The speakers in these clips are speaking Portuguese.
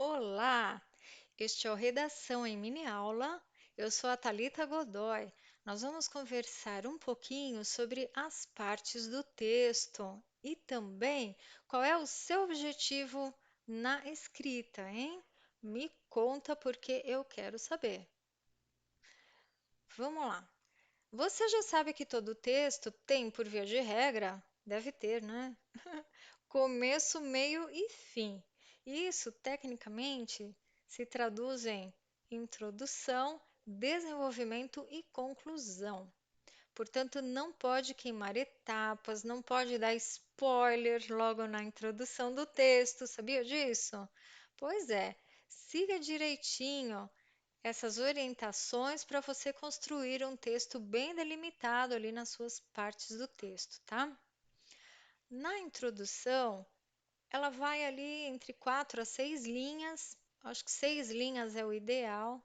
Olá, este é o Redação em Mini Aula. Eu sou a Thalita Godoy. Nós vamos conversar um pouquinho sobre as partes do texto e também qual é o seu objetivo na escrita, hein? Me conta porque eu quero saber. Vamos lá. Você já sabe que todo texto tem, por via de regra, deve ter, né? Começo, meio e fim. Isso, tecnicamente, se traduz em introdução, desenvolvimento e conclusão. Portanto, não pode queimar etapas, não pode dar spoiler logo na introdução do texto, sabia disso? Pois é, siga direitinho essas orientações para você construir um texto bem delimitado ali nas suas partes do texto, tá? Na introdução, ela vai ali entre 4 a 6 linhas, acho que 6 linhas é o ideal.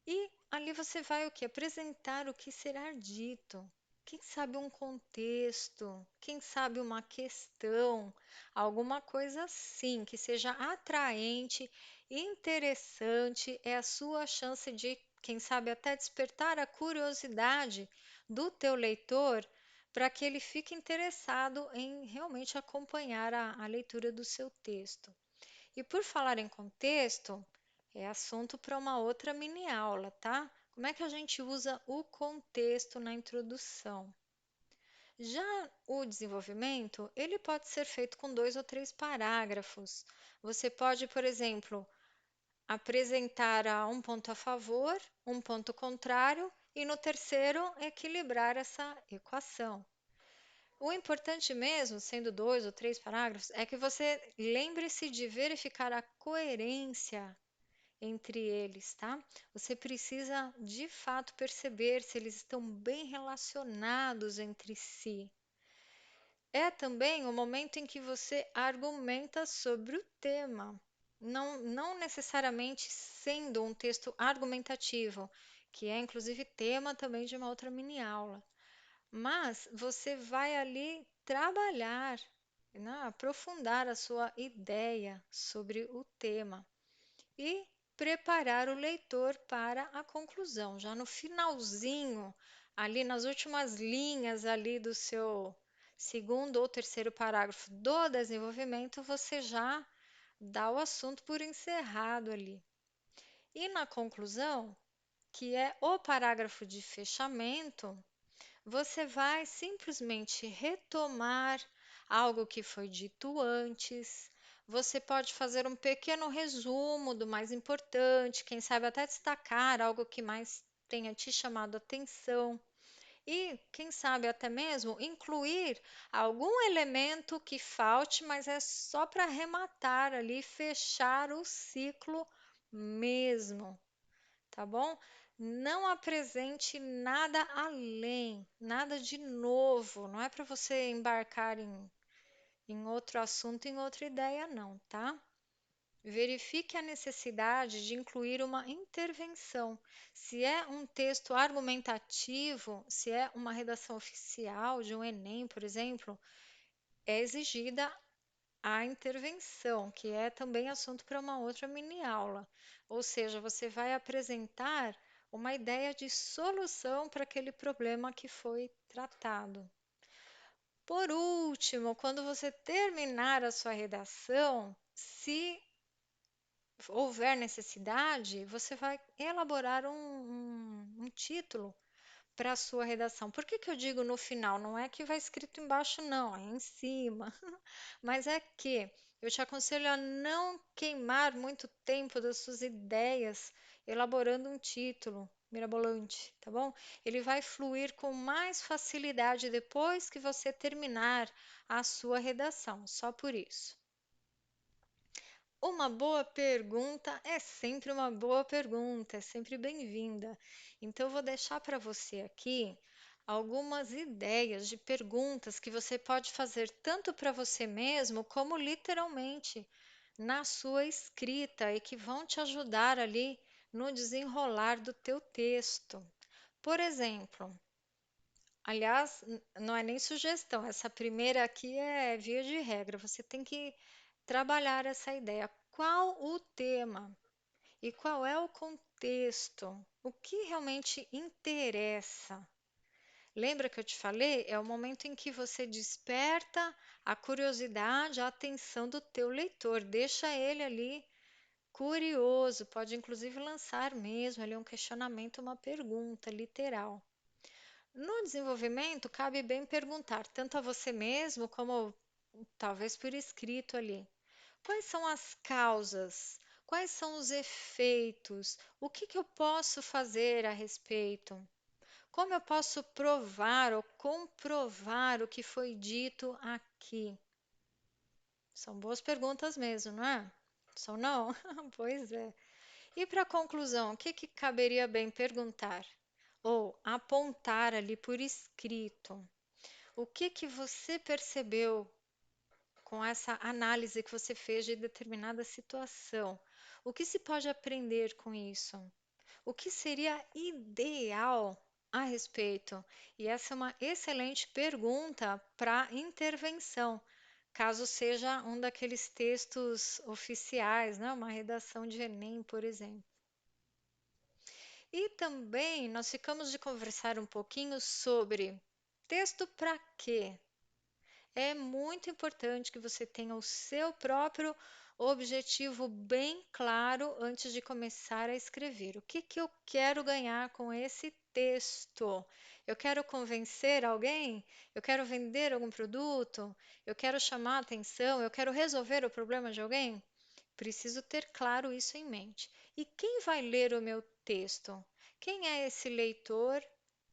E ali você vai o que? Apresentar o que será dito. Quem sabe um contexto, quem sabe uma questão, alguma coisa assim que seja atraente, interessante, é a sua chance de, quem sabe, até despertar a curiosidade do teu leitor para que ele fique interessado em realmente acompanhar a leitura do seu texto. E por falar em contexto, é assunto para uma outra mini aula, tá? Como é que a gente usa o contexto na introdução? Já o desenvolvimento, ele pode ser feito com 2 ou 3 parágrafos. Você pode, por exemplo, apresentar um ponto a favor, um ponto contrário e no terceiro equilibrar essa equação. O importante mesmo, sendo 2 ou 3 parágrafos, é que você lembre-se de verificar a coerência entre eles, tá? Você precisa de fato perceber se eles estão bem relacionados entre si. É também o momento em que você argumenta sobre o tema, não necessariamente sendo um texto argumentativo, que é inclusive tema também de uma outra mini aula. Mas você vai ali trabalhar, né, aprofundar a sua ideia sobre o tema e preparar o leitor para a conclusão. Já no finalzinho, ali nas últimas linhas ali do seu segundo ou terceiro parágrafo do desenvolvimento, você já dá o assunto por encerrado ali. E na conclusão, que é o parágrafo de fechamento, você vai simplesmente retomar algo que foi dito antes. Você pode fazer um pequeno resumo do mais importante, quem sabe até destacar algo que mais tenha te chamado a atenção. E, quem sabe até mesmo incluir algum elemento que falte, mas é só para arrematar ali, fechar o ciclo mesmo, tá bom? Não apresente nada além, nada de novo. Não é para você embarcar em outro assunto, em outra ideia, não, tá? Verifique a necessidade de incluir uma intervenção. Se é um texto argumentativo, se é uma redação oficial de um Enem, por exemplo, é exigida a intervenção, que é também assunto para uma outra mini aula. Ou seja, você vai apresentar uma ideia de solução para aquele problema que foi tratado. Por último, quando você terminar a sua redação, se houver necessidade, você vai elaborar um título para a sua redação. Por que que eu digo no final? Não é que vai escrito embaixo, não, é em cima. Mas é que eu te aconselho a não queimar muito tempo das suas ideias elaborando um título mirabolante, tá bom? Ele vai fluir com mais facilidade depois que você terminar a sua redação, só por isso. Uma boa pergunta é sempre uma boa pergunta, é sempre bem-vinda. Então, eu vou deixar para você aqui algumas ideias de perguntas que você pode fazer tanto para você mesmo, como literalmente na sua escrita e que vão te ajudar ali no desenrolar do teu texto. Por exemplo, aliás, não é nem sugestão, essa primeira aqui é via de regra, você tem que trabalhar essa ideia. qual o tema e qual é o contexto, o que realmente interessa. Lembra que eu te falei? É o momento em que você desperta a curiosidade, a atenção do teu leitor, deixa ele ali curioso, pode inclusive lançar mesmo ali um questionamento, uma pergunta literal. No desenvolvimento, cabe bem perguntar, tanto a você mesmo como talvez por escrito ali. Quais são as causas? Quais são os efeitos? O que que eu posso fazer a respeito? Como eu posso provar ou comprovar o que foi dito aqui? São boas perguntas mesmo, não é? São não? Pois é. E para conclusão, o que que caberia bem perguntar? Ou apontar ali por escrito? O que que você percebeu com essa análise que você fez de determinada situação? O que se pode aprender com isso? O que seria ideal a respeito? E essa é uma excelente pergunta para intervenção, caso seja um daqueles textos oficiais, né? Uma redação de Enem, por exemplo. E também nós ficamos de conversar um pouquinho sobre texto para quê? É muito importante que você tenha o seu próprio objetivo bem claro antes de começar a escrever. O que que eu quero ganhar com esse texto? Eu quero convencer alguém? Eu quero vender algum produto? Eu quero chamar a atenção? Eu quero resolver o problema de alguém? Preciso ter claro isso em mente. E quem vai ler o meu texto? Quem é esse leitor?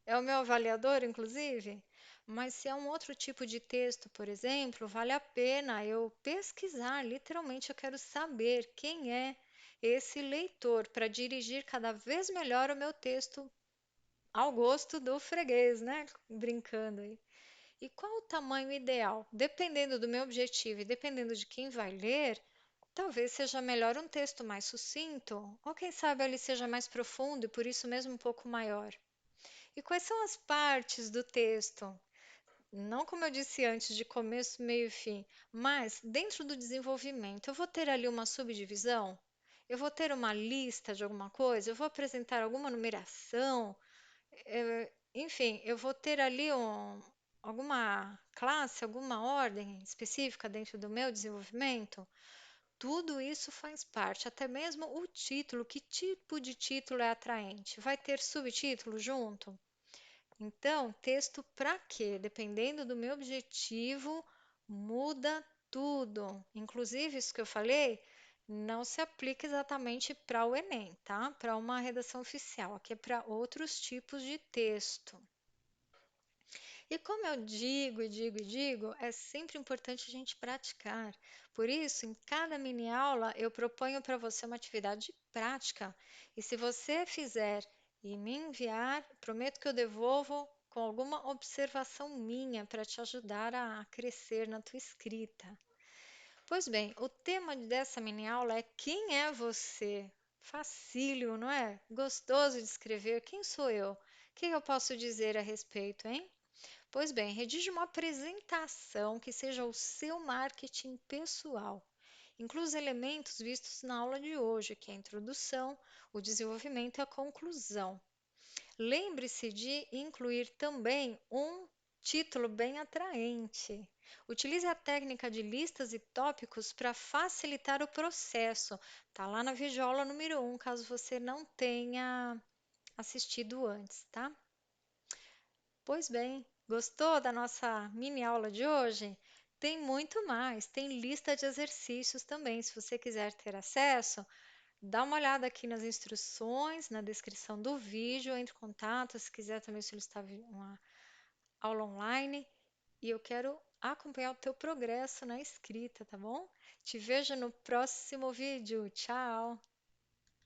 É o meu avaliador, inclusive? Mas se é um outro tipo de texto, por exemplo, vale a pena eu pesquisar. Literalmente, eu quero saber quem é esse leitor para dirigir cada vez melhor o meu texto ao gosto do freguês, né? Brincando aí. E qual o tamanho ideal? Dependendo do meu objetivo e dependendo de quem vai ler, talvez seja melhor um texto mais sucinto, ou quem sabe ele seja mais profundo e por isso mesmo um pouco maior. E quais são as partes do texto? Não como eu disse antes, de começo, meio e fim, mas dentro do desenvolvimento, eu vou ter ali uma subdivisão? Eu vou ter uma lista de alguma coisa? Eu vou apresentar alguma numeração? Enfim, eu vou ter ali alguma classe, alguma ordem específica dentro do meu desenvolvimento? Tudo isso faz parte, até mesmo o título. Que tipo de título é atraente? Vai ter subtítulo junto? Então, texto para quê? Dependendo do meu objetivo, muda tudo. Inclusive, isso que eu falei não se aplica exatamente para o Enem, tá? Para uma redação oficial. Aqui é para outros tipos de texto. E como eu digo e digo e digo, é sempre importante a gente praticar. Por isso, em cada mini aula, eu proponho para você uma atividade prática. E se você fizer e me enviar, prometo que eu devolvo com alguma observação minha para te ajudar a crescer na tua escrita. Pois bem, o tema dessa mini aula é quem é você? Facílimo, não é? Gostoso de escrever. Quem sou eu? O que eu posso dizer a respeito, hein? Pois bem, redige uma apresentação que seja o seu marketing pessoal. Inclua os elementos vistos na aula de hoje, que é a introdução, o desenvolvimento e a conclusão. Lembre-se de incluir também um título bem atraente. Utilize a técnica de listas e tópicos para facilitar o processo. Tá lá na videoaula número 1, caso você não tenha assistido antes, tá? Pois bem, gostou da nossa mini aula de hoje? Tem muito mais, tem lista de exercícios também. Se você quiser ter acesso, dá uma olhada aqui nas instruções, na descrição do vídeo, entre em contato, se quiser também solicitar uma aula online. E eu quero acompanhar o teu progresso na escrita, tá bom? Te vejo no próximo vídeo. Tchau!